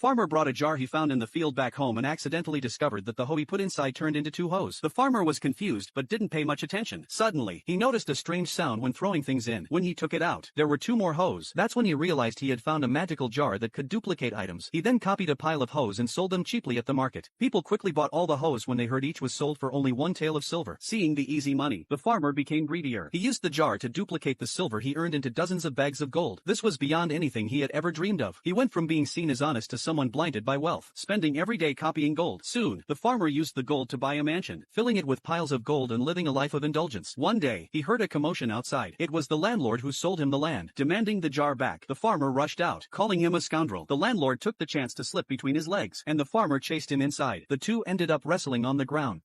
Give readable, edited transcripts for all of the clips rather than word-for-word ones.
farmer brought a jar he found in the field back home and accidentally discovered that the hoe he put inside turned into two hoes. The farmer was confused but didn't pay much attention. Suddenly, he noticed a strange sound when throwing things in. When he took it out, there were two more hoes. That's when he realized he had found a magical jar that could duplicate items. He then copied a pile of hoes and sold them cheaply at the market. People quickly bought all the hoes when they heard each was sold for only one tael of silver. Seeing the easy money, the farmer became greedier. He used the jar to duplicate the silver he earned into dozens of bags of gold. This was beyond anything he had ever dreamed of. He went from being seen as honest to someone blinded by wealth, spending every day copying gold. Soon, the farmer used the gold to buy a mansion, filling it with piles of gold and living a life of indulgence. One day, he heard a commotion outside. It was the landlord who sold him the land, demanding the jar back. The farmer rushed out, calling him a scoundrel. The landlord took the chance to slip between his legs, and the farmer chased him inside. The two ended up wrestling on the ground.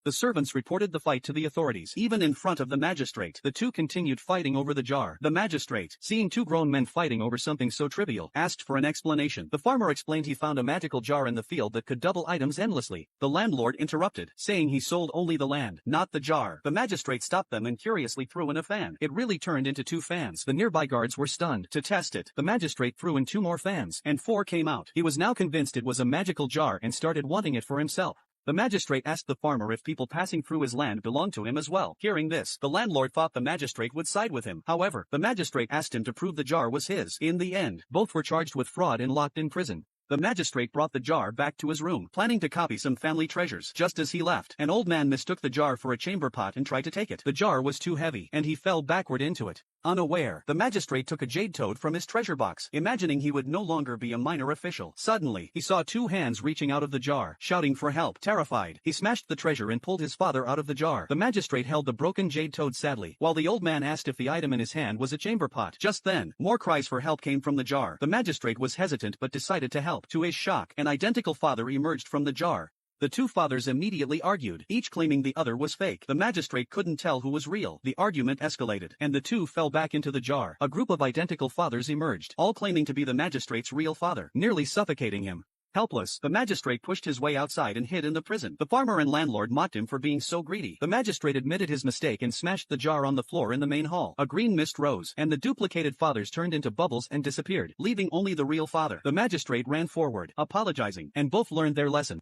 The servants reported the fight to the authorities. Even in front of the magistrate, the two continued fighting over the jar. The magistrate, seeing two grown men fighting over something so trivial, asked for an explanation. The farmer explained he found a magical jar in the field that could double items endlessly. The landlord interrupted, saying he sold only the land, not the jar. The magistrate stopped them and curiously threw in a fan. It really turned into two fans. The nearby guards were stunned. To test it, the magistrate threw in two more fans, and four came out. He was now convinced it was a magical jar and started wanting it for himself. The magistrate asked the farmer if people passing through his land belonged to him as well. Hearing this, the landlord thought the magistrate would side with him. However, the magistrate asked him to prove the jar was his. In the end, both were charged with fraud and locked in prison. The magistrate brought the jar back to his room, planning to copy some family treasures. Just as he left, an old man mistook the jar for a chamber pot and tried to take it. The jar was too heavy, and he fell backward into it. Unaware, the magistrate took a jade toad from his treasure box, imagining he would no longer be a minor official. Suddenly, he saw two hands reaching out of the jar, shouting for help. Terrified, he smashed the treasure and pulled his father out of the jar. The magistrate held the broken jade toad sadly, while the old man asked if the item in his hand was a chamber pot. Just then, more cries for help came from the jar. The magistrate was hesitant but decided to help. To his shock, an identical father emerged from the jar. The two fathers immediately argued, each claiming the other was fake. The magistrate couldn't tell who was real. The argument escalated, and the two fell back into the jar. A group of identical fathers emerged, all claiming to be the magistrate's real father, nearly suffocating him. Helpless, the magistrate pushed his way outside and hid in the prison. The farmer and landlord mocked him for being so greedy. The magistrate admitted his mistake and smashed the jar on the floor in the main hall. A green mist rose, and the duplicated fathers turned into bubbles and disappeared, leaving only the real father. The magistrate ran forward, apologizing, and both learned their lesson.